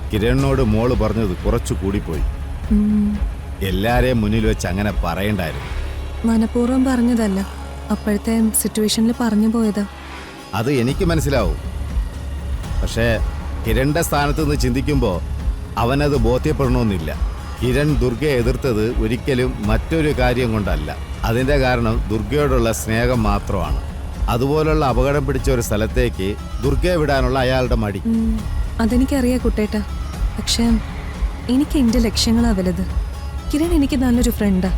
കിരണിനോട് മോള് പറഞ്ഞത് കുറച്ചു കൂടിപ്പോയി. എല്ലാരെയും മുന്നിൽ വെച്ച് അങ്ങനെ പറയണ്ടായിരുന്നു. മനഃപൂർവ്വം പറഞ്ഞതല്ല, അപ്പോഴത്തെ സിറ്റുവേഷനിൽ പറഞ്ഞു പോയതാ. അത് എനിക്ക് മനസ്സിലാവും. പക്ഷേ കിരണിന്റെ സ്ഥാനത്ത് നിന്ന് ചിന്തിക്കുമ്പോൾ അവനത് ബോധ്യപ്പെടണമെന്നില്ല. കിരൺ ദുർഗയെ എതിർത്തത് ഒരിക്കലും മറ്റൊരു കാര്യം കൊണ്ടല്ല. അതിന്റെ കാരണം ദുർഗയോടുള്ള സ്നേഹം മാത്രമാണ്. അതുപോലുള്ള അപകടം പിടിച്ച ഒരു സ്ഥലത്തേക്ക് ദുർഗയെ വിടാനുള്ള അയാളുടെ മടി. അതെനിക്കറിയാം കുട്ടേട്ട. പക്ഷേ എനിക്ക് എന്റെ ലക്ഷ്യങ്ങളാ വലുത്. കിരൺ എനിക്ക് നല്ലൊരു ഫ്രണ്ടാ.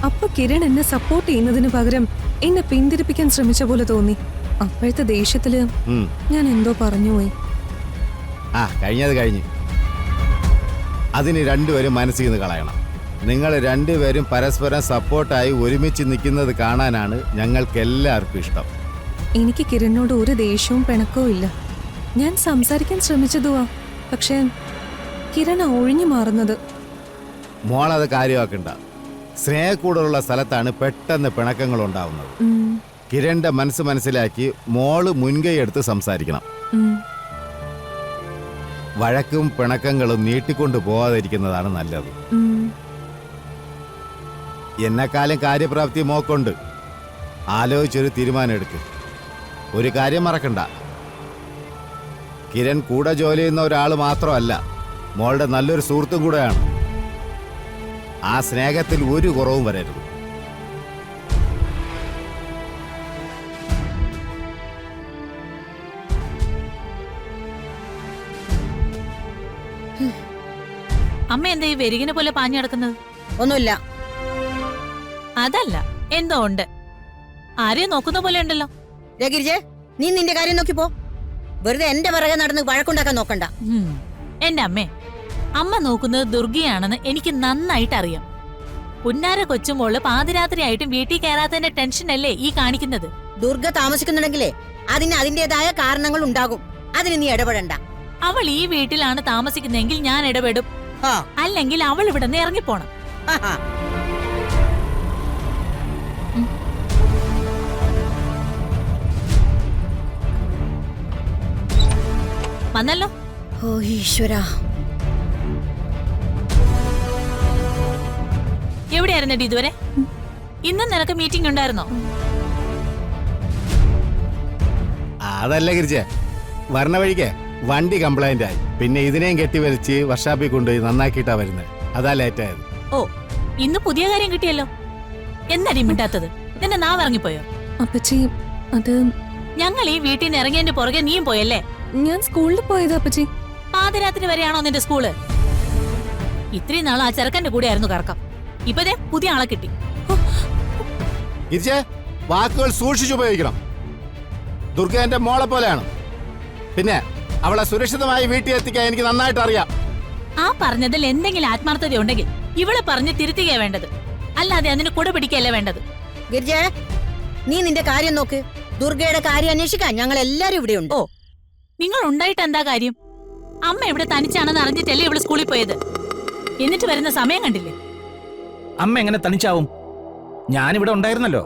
അപ്പൊ കിരൺ എന്നെ സപ്പോർട്ട് ചെയ്യുന്നതിന് പകരം എന്നെ പിന്തിരിപ്പിക്കാൻ ശ്രമിച്ച പോലെ തോന്നി. അപ്പോഴത്തെ ദേഷ്യത്തില് ഞാൻ എന്തോ പറഞ്ഞുപോയി. കഴിഞ്ഞത് കഴിഞ്ഞു. അതിന് രണ്ടുപേരും മനസ്സിൽ നിന്ന് കളയണം. നിങ്ങൾ രണ്ടുപേരും പരസ്പരം സപ്പോർട്ടായി ഒരുമിച്ച് നിൽക്കുന്നത് കാണാനാണ് ഞങ്ങൾക്ക് എല്ലാവർക്കും ഇഷ്ടം. എനിക്ക് കിരണിനോട് ഒരു ദേഷ്യവും പിണക്കവും ഇല്ല. ഞാൻ സംസാരിക്കാൻ ശ്രമിച്ചതുവാ, പക്ഷേ കിരൺ ഒഴിഞ്ഞു മാറുന്നത്. മോളത് കാര്യമാക്കണ്ട. സ്നേഹക്കൂടുതലുള്ള സ്ഥലത്താണ് പെട്ടെന്ന് പിണക്കങ്ങൾ ഉണ്ടാവുന്നത്. കിരണിന്റെ മനസ്സ് മനസ്സിലാക്കി മോള് മുൻകൈ എടുത്ത് സംസാരിക്കണം. വഴക്കും പിണക്കങ്ങളും നീട്ടിക്കൊണ്ടു പോവാതിരിക്കുന്നതാണ് നല്ലത്. എന്നെക്കാളും കാര്യപ്രാപ്തി മോക്കുണ്ട്. ആലോചിച്ചൊരു തീരുമാനം എടുക്ക്. ഒരു കാര്യം മറക്കണ്ട, കിരൺ കൂടെ ജോലി ചെയ്യുന്ന ഒരാൾ മാത്രമല്ല, മോളുടെ നല്ലൊരു സുഹൃത്തും കൂടെയാണ്. ആ സ്നേഹത്തിൽ ഒരു കുറവും വരരുത്. അമ്മ എന്താ ഈ വെരികിനെ പോലെ പാഞ്ഞു നടക്കുന്നത്? ഒന്നുമില്ല. അതല്ല, എന്തോ ഉണ്ട്. ആരെയും നോക്കുന്ന പോലെ ഉണ്ടല്ലോ. ഗിരിജേ, നീ നിന്റെ കാര്യം നോക്കിപ്പോ. വെറുതെ എന്റെ പിറകെ നടന്ന് വഴക്കുണ്ടാക്കാൻ നോക്കണ്ട. എന്റെ അമ്മേ, അമ്മ നോക്കുന്നത് ദുർഗയാണെന്ന് എനിക്ക് നന്നായിട്ട് അറിയാം. പുന്നാര കൊച്ചുമോള് പാതിരാത്രി ആയിട്ടും വീട്ടിൽ കയറാത്തതിന്റെ ടെൻഷനല്ലേ ഈ കാണിക്കുന്നത്? ദുർഗ താമസിക്കുന്നുണ്ടെങ്കിലേ അതിന് അതിന്റേതായ കാരണങ്ങൾ ഉണ്ടാകും. അതിന് നീ ഇടപെടണ്ട. അവൾ ഈ വീട്ടിലാണ് താമസിക്കുന്നെങ്കിൽ ഞാൻ ഇടപെടും. അല്ലെങ്കിൽ അവൾ ഇവിടെ നിന്ന് ഇറങ്ങിപ്പോണം. വന്നല്ലോ. ഓ ഈശ്വരാ, എവിടെയായിരുന്നടി ഇതുവരെ? ഇന്നും നിനക്ക് മീറ്റിംഗ് ഉണ്ടായിരുന്നോ? അതല്ല ഗിരിജ, വരണ വഴിക്ക് വണ്ടി കംപ്ലൈന്റ് ആയി. പിന്നെ ഇതിനെയും കെട്ടിവലിച്ച് വർഷാപ്പിൽ കൊണ്ടുപോയി നന്നാക്കിയിട്ടാ വരുന്നത്. അതാ ലേറ്റ് ആയത്. ഓ, ഇന്ന് പുതിയ കാര്യം കിട്ടിയല്ലോ. എന്താടി മിണ്ടാത്തത്? നിന്റെ നാവ് ഇറങ്ങിപ്പോയോ? അപ്പച്ചി, അത് ഞങ്ങൾ ഈ വീട്ടിൽ നിന്ന് ഇറങ്ങിയതിന്റെ പുറകെ നീയും പോയല്ലേ? ഞാൻ സ്കൂളിൽ പോയതാ അപ്പച്ചി. പാതിരാത്രി വരെയാണോ നിന്റെ സ്കൂള്? ഇത്രയും നാൾ ആ ചെറുക്കന്റെ കൂടെ ആയിരുന്നു കറക്കം. ഇപ്പതേ പുതിയ ആളെ കിട്ടി. ഗിരിജ, വാക്കുകൾ സൂക്ഷിച്ചുപയോഗിക്കണം. ദുർഗ എന്റെ മോളെ പോലെയാണ്. പിന്നെ അവളെ സുരക്ഷിതമായി വീട്ടിൽ എത്തിക്കാൻ എനിക്ക് നന്നായിട്ട് അറിയാം. ആ പറഞ്ഞതിൽ എന്തെങ്കിലും ആത്മാർത്ഥത ഉണ്ടെങ്കിൽ ഇവളെ പറഞ്ഞ് തിരുത്തുകയാ വേണ്ടത്, അല്ലാതെ അതിന് കൂടെ പിടിക്കല്ലേ വേണ്ടത്. ഗിരിജേ, നീ നിന്റെ കാര്യം നോക്ക്. ദുർഗയുടെ കാര്യം അന്വേഷിക്കാൻ ഞങ്ങൾ എല്ലാരും ഇവിടെ ഉണ്ട്. ഓ, നിങ്ങൾ ഉണ്ടായിട്ട് എന്താ കാര്യം? അമ്മ ഇവിടെ തനിച്ചാണെന്ന് അറിഞ്ഞിട്ടല്ലേ ഇവള് സ്കൂളിൽ പോയത്. എന്നിട്ട് വരുന്ന സമയം കണ്ടില്ലേ? അമ്മ എങ്ങനെ തനിച്ചാവും? ഞാനിവിടെ ഉണ്ടായിരുന്നല്ലോ.